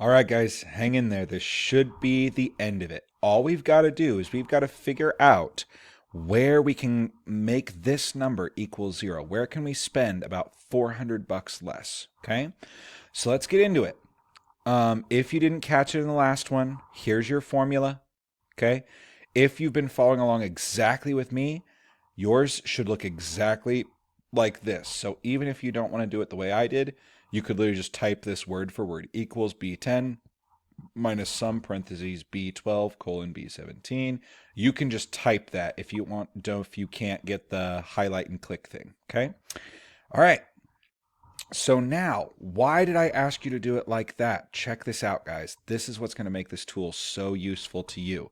All right, guys, hang in there. This should be the end of it. All we've got to do is we've got to figure out where we can make this number equal zero. Where can we spend about 400 bucks less? Okay, so let's get into it. If you didn't catch it in the last one, here's your formula. Okay, if you've been following along exactly with me, yours should look exactly like this. So even if you don't want to do it the way I did, you could literally just type this word for word equals B10 minus sum parentheses B12 colon B17. You can just type that if you want, don't if you can't get the highlight and click thing. Okay. All right. So now, why did I ask you to do it like that? Check this out, guys. This is what's going to make this tool so useful to you.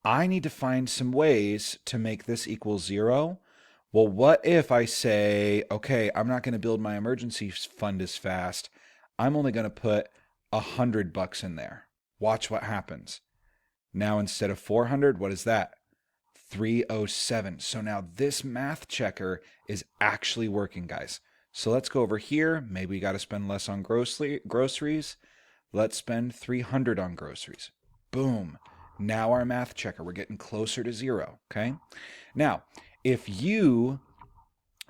I need to find some ways to make this equal zero. Well, what if I say, okay, I'm not going to build my emergency fund as fast. I'm only going to put 100 bucks in there. Watch what happens. Now instead of 400, what is that? 307. So now this math checker is actually working, guys. So let's go over here. Maybe we got to spend less on groceries. Let's spend 300 on groceries. Boom. Now our math checker, we're getting closer to zero, okay? Now, if you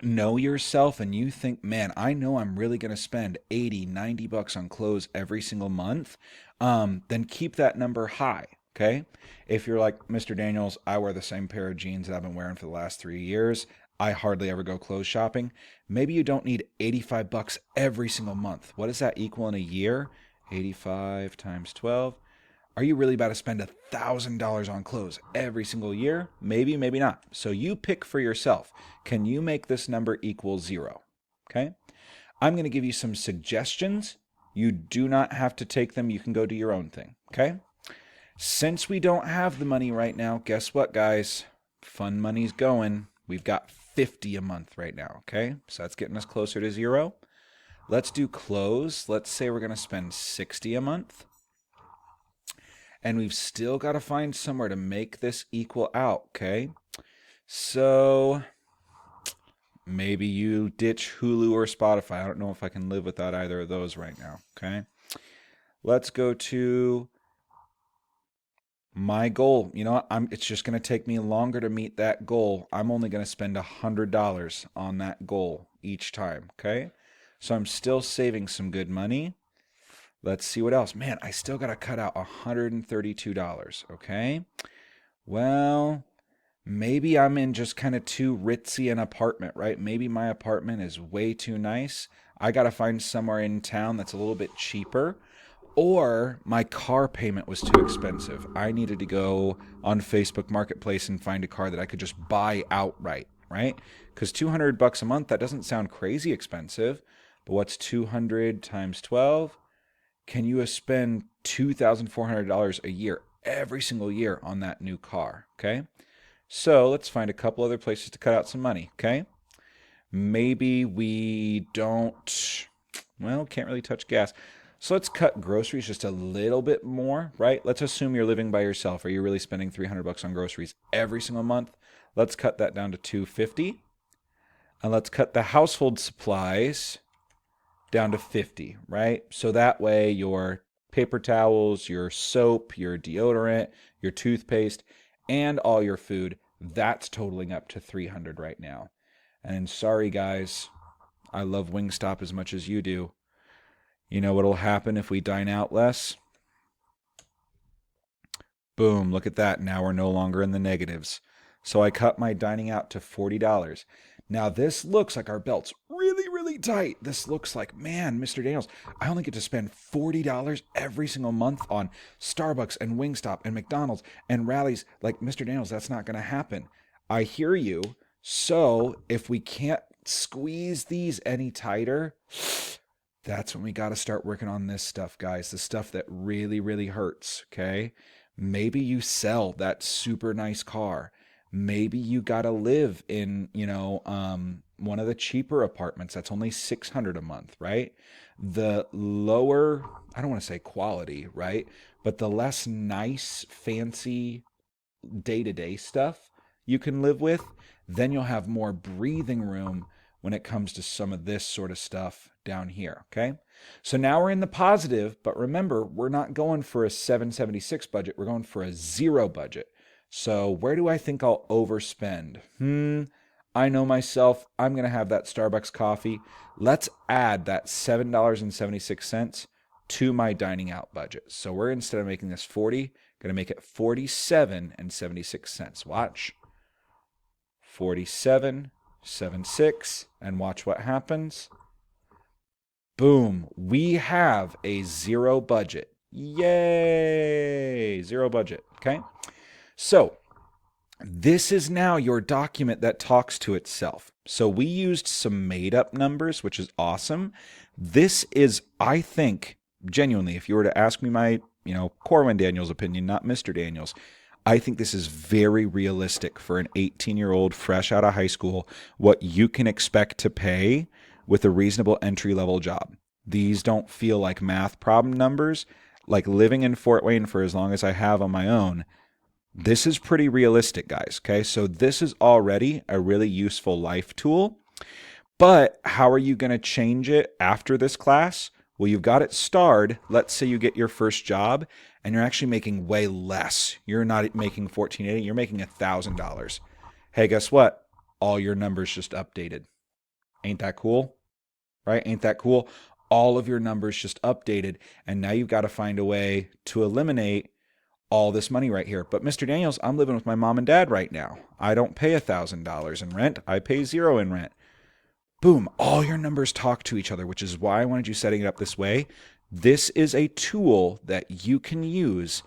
know yourself and you think, man, I know I'm really going to spend 80, 90 bucks on clothes every single month, then keep that number high, okay? If you're like, Mr. Daniels, I wear the same pair of jeans that I've been wearing for the last 3 years. I hardly ever go clothes shopping. Maybe you don't need 85 bucks every single month. What does that equal in a year? 85 times 12. Are you really about to spend $1,000 on clothes every single year? Maybe, maybe not. So you pick for yourself. Can you make this number equal zero? Okay. I'm going to give you some suggestions. You do not have to take them. You can go do your own thing. Okay. Since we don't have the money right now, guess what, guys? Fun money's going. We've got 50 a month right now. Okay. So that's getting us closer to zero. Let's do clothes. Let's say we're going to spend 60 a month. And we've still got to find somewhere to make this equal out, okay? So maybe you ditch Hulu or Spotify. I don't know if I can live without either of those right now, okay? Let's go to my goal. You know what? It's just going to take me longer to meet that goal. I'm only going to spend $100 on that goal each time, okay? So I'm still saving some good money. Let's see what else. Man, I still got to cut out $132, okay? Well, maybe I'm in just kind of too ritzy an apartment, right? Maybe my apartment is way too nice. I got to find somewhere in town that's a little bit cheaper. Or my car payment was too expensive. I needed to go on Facebook Marketplace and find a car that I could just buy outright, right? Because 200 bucks a month, that doesn't sound crazy expensive. But what's 200 times 12? Can you spend $2,400 a year every single year on that new car? Okay. So let's find a couple other places to cut out some money. Okay. Maybe we don't, well, can't really touch gas. So let's cut groceries just a little bit more, right? Let's assume you're living by yourself. Are you really spending 300 bucks on groceries every single month? Let's cut that down to 250. And let's cut the household supplies down to 50, right? So that way your paper towels, your soap, your deodorant, your toothpaste, and all your food, that's totaling up to 300 right now. And sorry guys, I love Wingstop as much as you do. You know what'll happen if we dine out less? Boom, look at that. Now we're no longer in the negatives. So I cut my dining out to $40. Now this looks like our belt's really, really tight. This looks like, man, Mr. Daniels, I only get to spend $40 every single month on Starbucks and Wingstop and McDonald's and rallies. Like, Mr. Daniels, that's not going to happen. I hear you. So if we can't squeeze these any tighter, that's when we got to start working on this stuff, guys. The stuff that really, really hurts, okay? Maybe you sell that super nice car. Maybe you got to live in, one of the cheaper apartments that's only 600 a month, right? The lower, I don't want to say quality, right? But the less nice, fancy day-to-day stuff you can live with, then you'll have more breathing room when it comes to some of this sort of stuff down here, okay? So now we're in the positive, but remember, we're not going for a 776 budget. We're going for a 0 budget. So where do I think I'll overspend? I know myself. I'm going to have that Starbucks coffee. Let's add that $7.76 to my dining out budget. So we're, instead of making this 40, going to make it 47.76. Watch. 47.76, and watch what happens. Boom, we have a 0 budget. Yay, 0 budget, okay? So this is now your document that talks to itself. So we used some made up numbers, which is awesome. This is, I think, genuinely, if you were to ask me my, Corwin Daniels opinion, not Mr. Daniels, I think this is very realistic for an 18-year-old fresh out of high school, what you can expect to pay with a reasonable entry-level job. These don't feel like math problem numbers. Like living in Fort Wayne for as long as I have on my own, this is pretty realistic, guys, okay? So this is already a really useful life tool. But how are you going to change it after this class? Well, you've got it starred. Let's say you get your first job and you're actually making way less. You're not making $1,480, you're making $1,000. Hey, guess what? All your numbers just updated. Ain't that cool? Right? Ain't that cool? All of your numbers just updated, and now you've got to find a way to eliminate all this money right here. But Mr. Daniels, I'm living with my mom and dad right now. I don't pay $1,000 in rent. I pay 0 in rent. Boom, all your numbers talk to each other, which is why I wanted you setting it up this way. This is a tool that you can use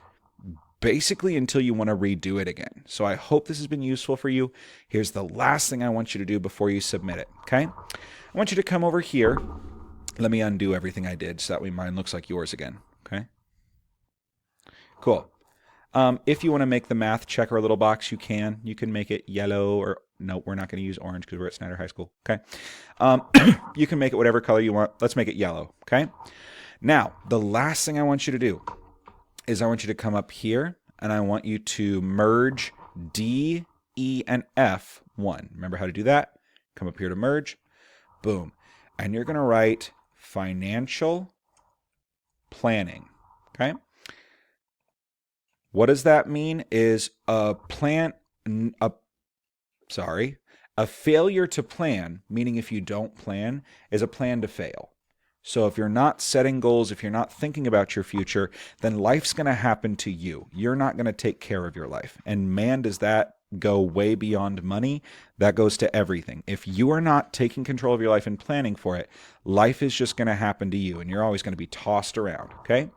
basically until you want to redo it again. So I hope this has been useful for you. Here's the last thing I want you to do before you submit it, okay? I want you to come over here. Let me undo everything I did so that way mine looks like yours again, okay? Cool. If you want to make the math checker little box, you can. You can make it yellow, or no, we're not going to use orange because we're at Snyder High School, okay? You can make it whatever color you want. Let's make it yellow, okay? Now, the last thing I want you to do is I want you to come up here, and I want you to merge D, E, and F 1. Remember how to do that? Come up here to merge. Boom. And you're going to write financial planning, okay? What does that mean is a failure to plan, meaning if you don't plan, is a plan to fail. So if you're not setting goals, if you're not thinking about your future, then life's going to happen to you. You're not going to take care of your life. And man, does that go way beyond money. That goes to everything. If you are not taking control of your life and planning for it, life is just going to happen to you, and you're always going to be tossed around, okay?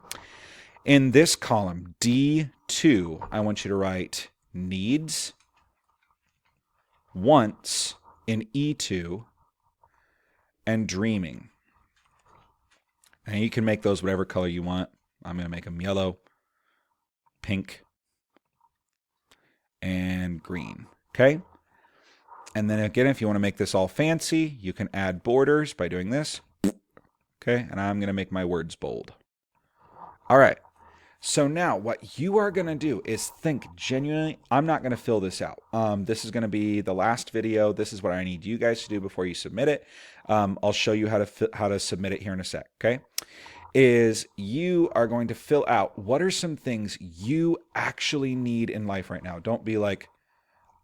In this column, D2, I want you to write needs, wants in E2, and dreaming. And you can make those whatever color you want. I'm going to make them yellow, pink, and green, okay? And then again, if you want to make this all fancy, you can add borders by doing this, okay? And I'm going to make my words bold. All right. So now what you are going to do is think genuinely. I'm not going to fill this out. This is going to be the last video. This is what I need you guys to do before you submit it. I'll show you how to submit it here in a sec, okay? Is you are going to fill out what are some things you actually need in life right now. Don't be like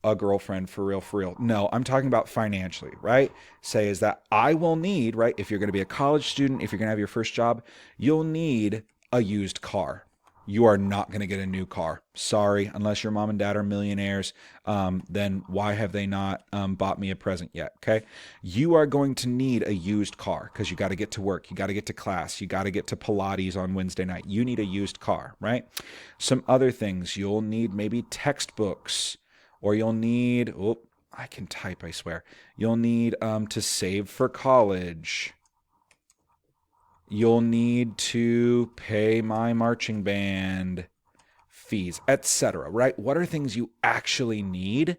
a girlfriend for real, for real. No, I'm talking about financially, right? Say is that I will need, right? If you're going to be a college student, if you're going to have your first job, you'll need a used car. You are not going to get a new car. Sorry, unless your mom and dad are millionaires, then why have they not bought me a present yet, okay? You are going to need a used car because you got to get to work. You got to get to class. You got to get to Pilates on Wednesday night. You need a used car, right? Some other things, you'll need maybe textbooks, or you'll need, oh, I can type, I swear. You'll need to save for college. You'll need to pay my marching band fees, etc., right? What are things you actually need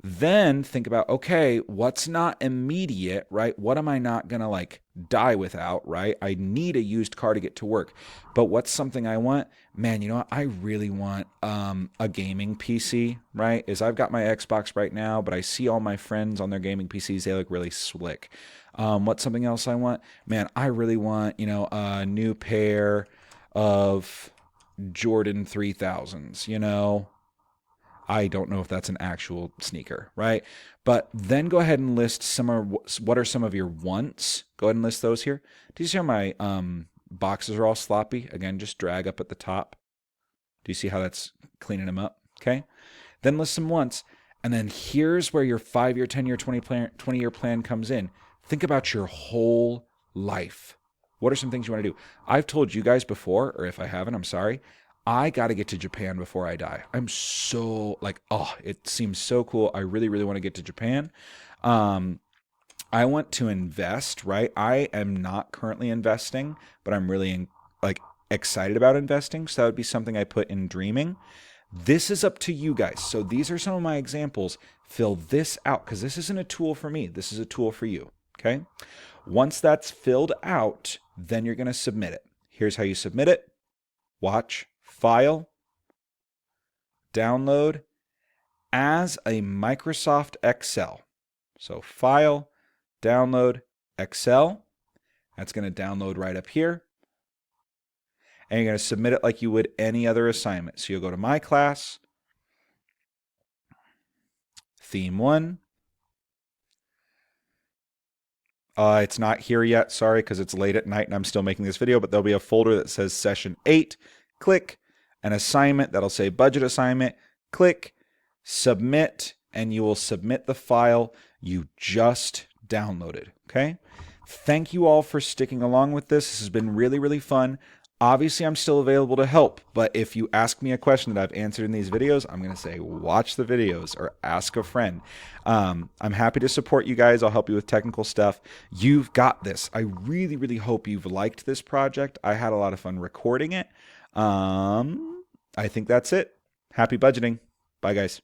Then think about, okay, what's not immediate, right? What am I not going to like die without, right? I need a used car to get to work. But what's something I want? Man, you know what? I really want a gaming PC, right? Is I've got my Xbox right now, but I see all my friends on their gaming PCs, they look really slick. What's something else I want? Man, I really want, a new pair of Jordan 3000s, I don't know if that's an actual sneaker, right? But then go ahead and list what are some of your wants. Go ahead and list those here. Do you see how my boxes are all sloppy? Again, just drag up at the top. Do you see how that's cleaning them up? Okay. Then list some wants. And then here's where your 5-year, 10-year, 20-year plan comes in. Think about your whole life. What are some things you want to do? I've told you guys before, or if I haven't, I'm sorry. I got to get to Japan before I die. I'm so like, oh, it seems so cool. I really, really want to get to Japan. I want to invest, right? I am not currently investing, but I'm really like excited about investing. So that would be something I put in dreaming. This is up to you guys. So these are some of my examples. Fill this out because this isn't a tool for me. This is a tool for you. Okay. Once that's filled out, then you're going to submit it. Here's how you submit it. Watch. File, download as a Microsoft Excel. So File, download, Excel. That's going to download right up here. And you're going to submit it like you would any other assignment. So you'll go to My Class, Theme 1. It's not here yet, sorry, because it's late at night and I'm still making this video, but there'll be a folder that says Session 8. Click an assignment that'll say budget assignment, click submit, and you will submit the file you just downloaded, okay? Thank you all for sticking along with this. This has been really, really fun. Obviously, I'm still available to help, but if you ask me a question that I've answered in these videos, I'm going to say watch the videos or ask a friend. I'm happy to support you guys. I'll help you with technical stuff. You've got this. I really, really hope you've liked this project. I had a lot of fun recording it. I think that's it. Happy budgeting. Bye, guys.